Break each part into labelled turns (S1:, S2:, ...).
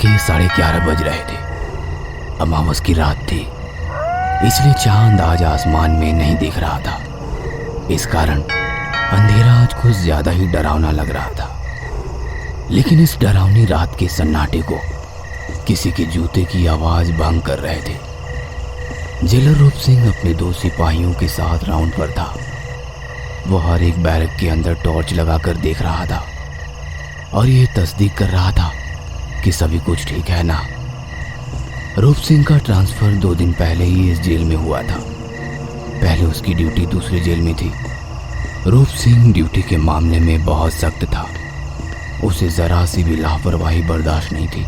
S1: के 11:30 बज रहे थे। अमावस की रात थी, इसलिए चांद आज आसमान में नहीं दिख रहा था। इस कारण अंधेरा आज कुछ ज्यादा ही डरावना लग रहा था। लेकिन इस डरावनी रात के सन्नाटे को किसी के जूते की आवाज भंग कर रहे थे। जेलर रूप सिंह अपने 2 सिपाहियों के साथ राउंड पर था। वो हर एक बैरक के अंदर टॉर्च लगाकर देख रहा था और ये तस्दीक कर रहा था कि सभी कुछ ठीक है ना। रूप सिंह का ट्रांसफर 2 दिन पहले ही इस जेल में हुआ था। पहले उसकी ड्यूटी दूसरे जेल में थी। रूप सिंह ड्यूटी के मामले में बहुत सख्त था। उसे जरा सी भी लापरवाही बर्दाश्त नहीं थी।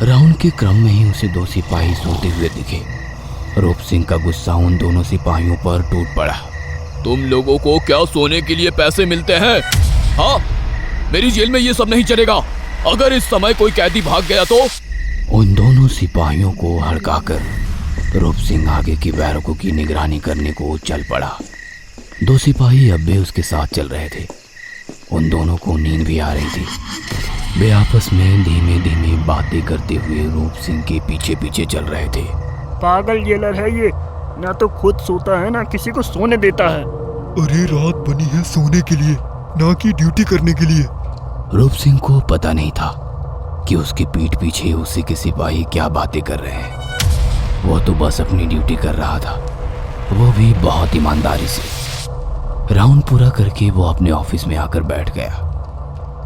S1: राउंड के क्रम में ही उसे 2 सिपाही सोते हुए दिखे। रूप सिंह का गुस्सा उन दोनों सिपाहियों पर टूट पड़ा।
S2: तुम लोगों को क्या सोने के लिए पैसे मिलते हैं? हाँ, मेरी जेल में ये सब नहीं चलेगा। अगर इस समय कोई कैदी भाग गया तो?
S1: उन दोनों सिपाहियों को हड़काकर रूप सिंह आगे की बैरकों की निगरानी करने को चल पड़ा। 2 सिपाही अब भी उसके साथ चल रहे थे। उन दोनों को नींद भी आ रही थी। वे आपस में धीमे धीमे बातें करते हुए रूप सिंह के पीछे पीछे चल रहे थे।
S3: पागल जेलर है ये, ना तो खुद सोता है ना किसी को सोने देता है।
S4: अरे रात बनी है सोने के लिए, ना कि ड्यूटी करने के लिए।
S1: रूप सिंह को पता नहीं था कि उसकी पीठ पीछे उसी के सिपाही क्या बातें कर रहे हैं। वो तो बस अपनी ड्यूटी कर रहा था, वो भी बहुत ईमानदारी से। राउंड पूरा करके वो अपने ऑफिस में आकर बैठ गया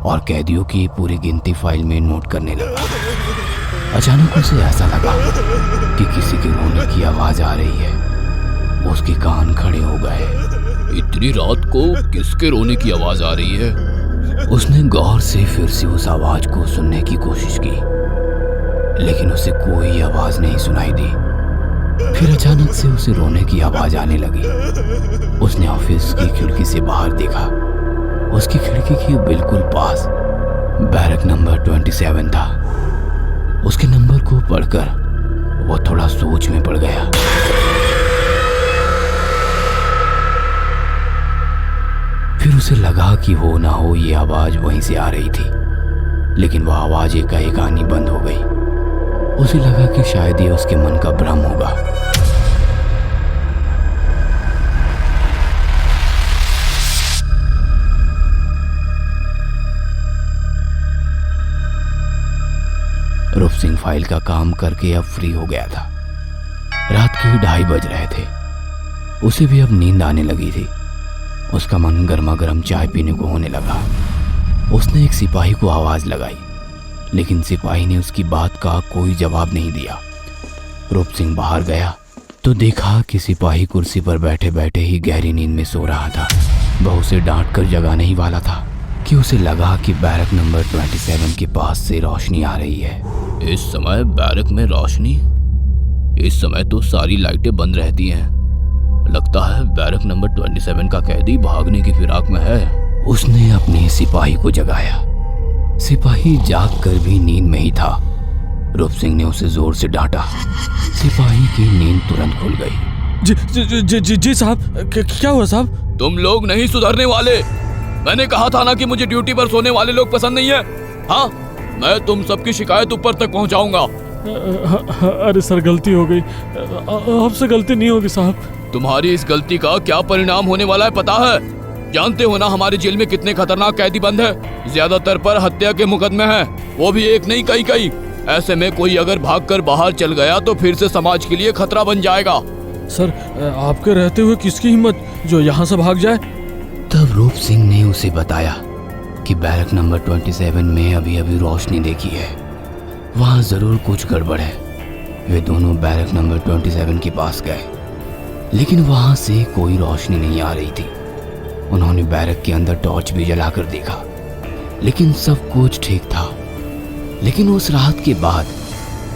S1: और कैदियों की पूरी गिनती फाइल में नोट करने लगा। अचानक उसे ऐसा लगा कि किसी के रोने की आवाज आ रही है। उसके कान खड़े हो गए।
S2: इतनी रात को किसके रोने की आवाज आ रही है?
S1: उसने गौर से फिर से उस आवाज को सुनने की कोशिश की, लेकिन उसे कोई आवाज नहीं सुनाई दी। फिर अचानक से उसे रोने की आवाज आने लगी। उसने ऑफिस की खिड़की से बाहर देखा। उसकी खिड़की के बिल्कुल पास बैरक नंबर 27 था। उसके नंबर को पढ़कर वो थोड़ा सोच में पड़ गया। फिर उसे लगा कि हो ना हो ये आवाज वहीं से आ रही थी, लेकिन वह आवाज एकाएक आनी बंद हो गई। उसे लगा कि शायद ये उसके मन का भ्रम होगा। रूप सिंह फाइल का काम करके अब फ्री हो गया था। रात के 2:30 बज रहे थे। उसे भी अब नींद आने लगी थी। उसका मन गर्मा गर्म चाय पीने को होने लगा। उसने एक सिपाही को आवाज लगाई, लेकिन सिपाही ने उसकी बात का कोई जवाब नहीं दिया। रूप सिंह बाहर गया तो देखा कि सिपाही कुर्सी पर बैठे बैठे ही गहरी नींद में सो रहा था। वह उसे डांट कर जगाने ही वाला था कि उसे लगा कि बैरक नंबर 27 के पास से रोशनी आ रही है।
S2: इस समय बैरक में रोशनी? इस समय तो सारी लाइटें बंद रहती हैं। लगता है बैरक नंबर 27 का कैदी भागने की फिराक में है।
S1: उसने अपने सिपाही को जगाया। सिपाही जाग कर भी नींद में ही था। रूप सिंह ने उसे जोर से डांटा। सिपाही की नींद तुरंत खुल गई।
S5: जी साहब, क्या हुआ साहब?
S2: तुम लोग नहीं सुधरने वाले। मैंने कहा था ना कि मुझे ड्यूटी पर सोने वाले लोग पसंद नहीं है। हाँ, मैं तुम सबकी शिकायत ऊपर तक पहुंचाऊंगा।
S5: अरे सर, गलती हो गई। आपसे गलती नहीं होगी साहब।
S2: तुम्हारी इस गलती का क्या परिणाम होने वाला है पता है? जानते हो ना हमारे जेल में कितने खतरनाक कैदी बंद है। ज्यादातर पर हत्या के मुकदमे हैं, वो भी एक नहीं कई। ऐसे में कोई अगर भागकर बाहर चल गया तो फिर से समाज के लिए खतरा बन जाएगा।
S5: सर, आपके रहते हुए किसकी हिम्मत जो यहाँ से भाग जाए?
S1: तब रूप सिंह ने उसे बताया कि बैरक नंबर 27 में अभी अभी रोशनी देखी है। वहाँ जरूर कुछ गड़बड़ है। वे दोनों बैरक नंबर 27 के पास गए, लेकिन वहाँ से कोई रोशनी नहीं आ रही थी। उन्होंने बैरक के अंदर टॉर्च भी जलाकर देखा, लेकिन सब कुछ ठीक था। लेकिन उस रात के बाद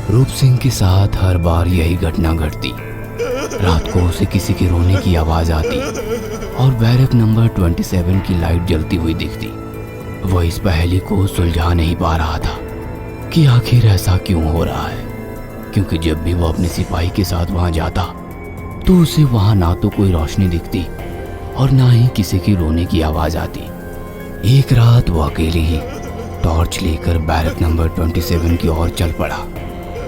S1: रूप सिंह के साथ हर बार यही घटना घटती। रात को उसे किसी के रोने की आवाज आती और बैरक नंबर 27 की लाइट जलती हुई दिखती। वह इस पहेली को सुलझा नहीं पा रहा था कि आखिर ऐसा क्यों हो रहा है, क्योंकि जब भी वो अपने सिपाही के साथ वहां जाता तो उसे वहां ना तो कोई रोशनी दिखती और ना ही किसी की रोने की आवाज आती। एक रात वो अकेले ही टॉर्च लेकर बैरक नंबर 27 की ओर चल पड़ा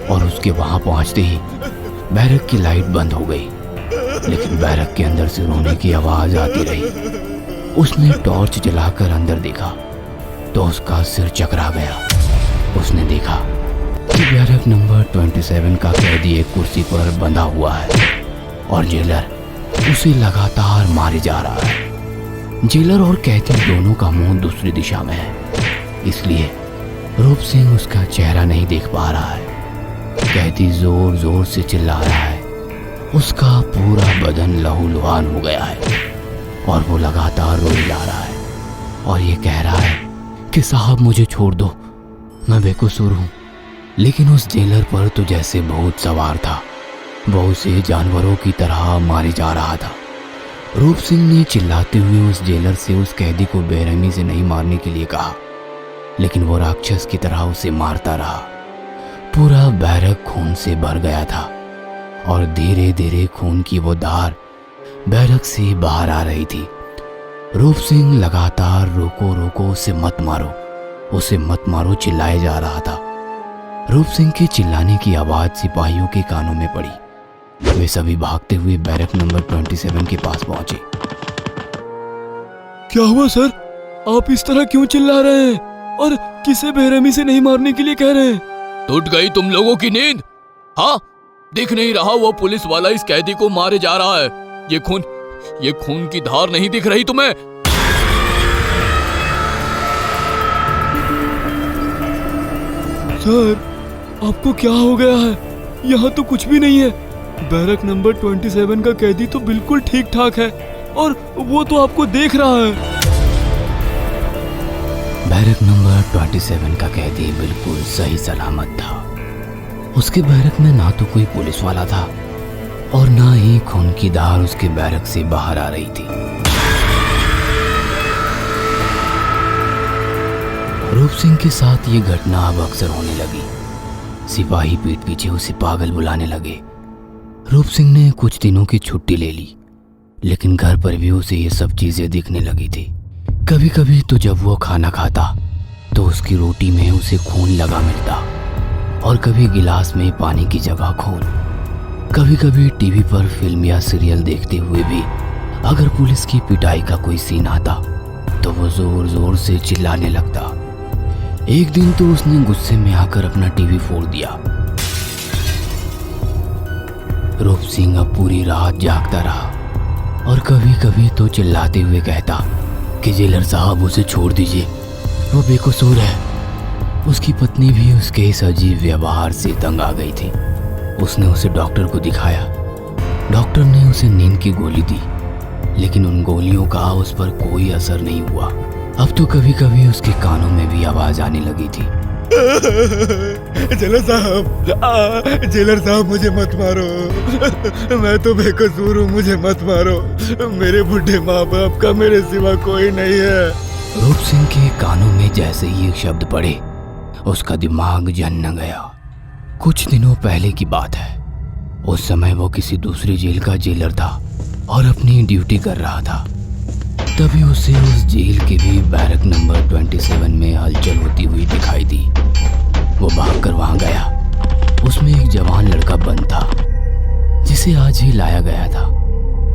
S1: और उसके वहां पहुंचते ही बैरक की लाइट बंद हो गई, लेकिन बैरक के अंदर से रोने की आवाज आती रही। उसने टॉर्च जलाकर अंदर देखा तो उसका सिर चकरा गया। उसने देखा कि बैरक नंबर 27 का कैदी एक कुर्सी पर बंधा हुआ है और जेलर उसे लगातार मारे जा रहा है। जेलर और कैदी दोनों का मुंह दूसरी दिशा में है, इसलिए रूप सिंह उसका चेहरा नहीं देख पा रहा है। कैदी जोर जोर से चिल्ला रहा है, उसका पूरा बदन लहूलुहान हो गया है और वो लगातार रोई जा रहा है और ये कह रहा है कि साहब मुझे छोड़ दो, मैं बेकसूर हूँ। लेकिन उस जेलर पर तो जैसे भूत सवार था, वो उसे जानवरों की तरह मारे जा रहा था। रूप सिंह ने चिल्लाते हुए उस जेलर से उस कैदी को बेरहमी से नहीं मारने के लिए कहा, लेकिन वो राक्षस की तरह उसे मारता रहा। पूरा बैरक खून से भर गया था और धीरे धीरे खून की वो धार बैरक से बाहर आ रही थी। रूप सिंह लगातार रोको रोको, उसे मत मारो, उसे मत मारो चिल्लाए जा रहा था। रूप सिंह के चिल्लाने की आवाज सिपाहियों के कानों में पड़ी। वे सभी भागते हुए बैरक नंबर 27 के पास पहुंचे।
S5: क्या हुआ सर? आप इस तरह क्यों चिल्ला रहे हैं और किसे बेरहमी से नहीं मारने के लिए कह रहे हैं?
S2: टूट गई तुम लोगों की नींद? हाँ, दिख नहीं रहा वो पुलिस वाला इस कैदी को मारे जा रहा है। ये खून की धार नहीं दिख रही तुम्हें?
S5: सर, आपको क्या हो गया है? यहाँ तो कुछ भी नहीं है। बैरक नंबर 27 का कैदी तो बिल्कुल ठीक ठाक है और वो तो आपको देख रहा है।
S1: बैरक नंबर 27 का कैदी बिल्कुल सही सलामत था। उसके बैरक में ना तो कोई पुलिस वाला था और ना ही खून की धार उसके बैरक से बाहर आ रही थी। रूप सिंह के साथ ये घटना अब अक्सर होने लगी। सिपाही पीठ पीछे उसे पागल बुलाने लगे। रूप सिंह ने कुछ दिनों की छुट्टी ले ली, लेकिन घर पर भी उसे ये सब चीजें दिखने लगी थी। कभी कभी तो जब वो खाना खाता तो उसकी रोटी में उसे खून लगा मिलता और कभी गिलास में पानी की जगह खून। कभी कभी टीवी पर फिल्म या सीरियल देखते हुए भी अगर पुलिस की पिटाई का कोई सीन आता तो वो जोर जोर से चिल्लाने लगता। एक दिन तो उसने गुस्से में आकर अपना टीवी फोड़ दिया। रूप सिंह अब पूरी रात जागता रहा और कभी कभी तो चिल्लाते हुए कहता कि जेलर साहब उसे छोड़ दीजिए, वो बेकसूर है। उसकी पत्नी भी उसके इस अजीब व्यवहार से तंग आ गई थी। उसने उसे डॉक्टर को दिखाया। डॉक्टर ने उसे नींद की गोली दी, लेकिन उन गोलियों का उस पर कोई असर नहीं हुआ। अब तो कभी कभी उसके कानों में भी आवाज आने लगी थी।
S4: जेलर साहब मुझे मत मारो, मैं तो बेकसूर हूँ, मुझे मत मारो। मेरे बुढ़े माँ बाप का मेरे सिवा कोई नहीं है।
S1: रूप सिंह के कानों में जैसे ही एक शब्द पड़े, उसका दिमाग जन गया। कुछ दिनों पहले की बात है। उस समय वो किसी दूसरी जेल का जेलर था और अपनी ड्यूटी कर रहा था। तभी उसे उस जेल के भी बैरक नंबर 27 में हलचल होती हुई दिखाई दी। वो भागकर वहां गया। उसमें एक जवान लड़का बंद था, जिसे आज ही लाया गया था।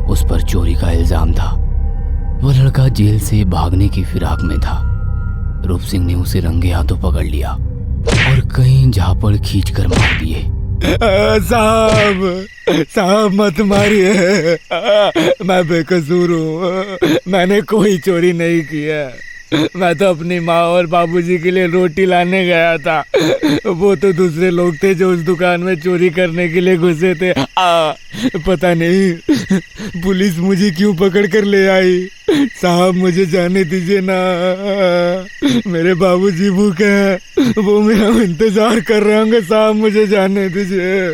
S1: उस पर चोरी का इल्जाम था। वो लड़का जेल से भागने की फिराक में था। रूप सिंह ने उसे रंगे हाथों पकड़ लिया और कहीं झापड़ खींच कर मार दिए।
S4: साहब मत मारिए, मैं बेकसूर हूँ, मैंने कोई चोरी नहीं किया। मैं तो अपनी माँ और बाबूजी के लिए रोटी लाने गया था। वो तो दूसरे लोग थे जो उस दुकान में चोरी करने के लिए घुसे थे। पता नहीं पुलिस मुझे क्यों पकड़ कर ले आई। साहब मुझे जाने दीजिए ना, मेरे बाबूजी भूखे हैं, वो मेरा इंतजार कर रहे होंगे। साहब मुझे जाने दीजिए।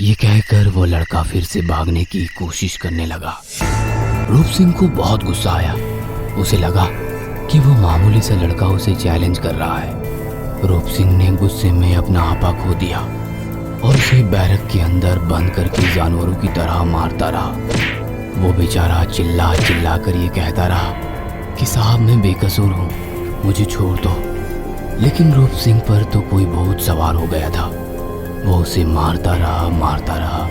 S1: ये कहकर वो लड़का फिर से भागने की कोशिश करने लगा। रूप सिंह को बहुत गुस्सा आया। उसे लगा कि वो मामूली सा लड़का उसे चैलेंज कर रहा है। रूप सिंह ने गुस्से में अपना आपा खो दिया और उसे बैरक के अंदर बंद करके जानवरों की तरह मारता रहा। वो बेचारा चिल्ला चिल्ला कर ये कहता रहा कि साहब मैं बेकसूर हूँ, मुझे छोड़ दो, लेकिन रूप सिंह पर तो कोई भूत सवार हो गया था। वो उसे मारता रहा,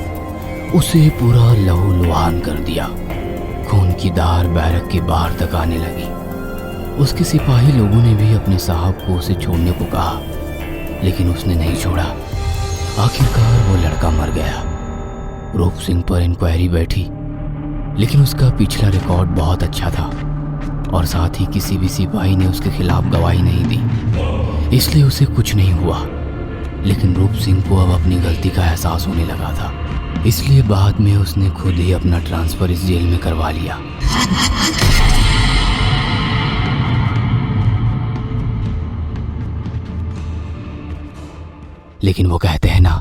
S1: उसे पूरा लहूलुहान कर दिया। खून की धार बैरक के बाहर तक आने लगी। उसके सिपाही लोगों ने भी अपने साहब को उसे छोड़ने को कहा, लेकिन उसने नहीं छोड़ा। आखिरकार वो लड़का मर गया। रूप सिंह पर इंक्वायरी बैठी, लेकिन उसका पिछला रिकॉर्ड बहुत अच्छा था और साथ ही किसी भी सिपाही ने उसके खिलाफ गवाही नहीं दी, इसलिए उसे कुछ नहीं हुआ। लेकिन रूप सिंह को अब अपनी गलती का एहसास होने लगा था, इसलिए बाद में उसने खुद ही अपना ट्रांसफर इस जेल में करवा लिया। लेकिन वो कहते हैं ना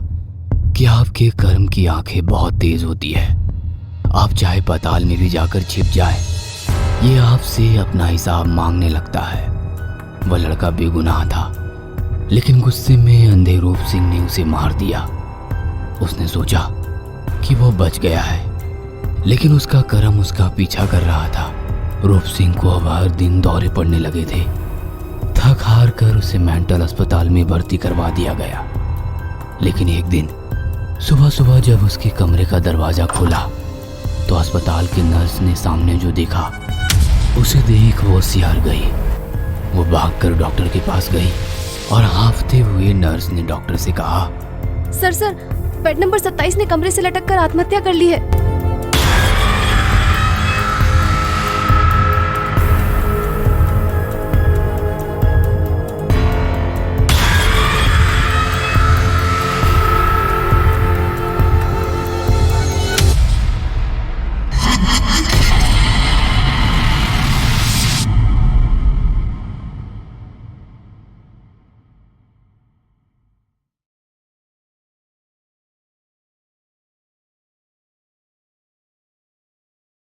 S1: कि आपके कर्म की आंखें बहुत तेज होती है। आप चाहे पाताल में भी जाकर छिप जाए, ये आपसे अपना हिसाब मांगने लगता है। वह लड़का बेगुनाह था, लेकिन गुस्से में अंधे रूप सिंह ने उसे मार दिया। उसने सोचा कि वो बच गया है, लेकिन उसका कर्म उसका पीछा कर रहा था। रूप सिंह को अब हर दिन दौरे पड़ने लगे थे। थक हार कर उसे मेंटल अस्पताल में भर्ती करवा दिया गया। लेकिन एक दिन सुबह सुबह जब उसके कमरे का दरवाजा खोला तो अस्पताल के नर्स ने सामने जो देखा उसे देख वो सिहर गई। वो भागकर डॉक्टर के पास गई और हांफते हुए नर्स ने डॉक्टर से कहा,
S6: सर बेड नंबर 27 ने कमरे से लटक कर आत्महत्या कर ली है।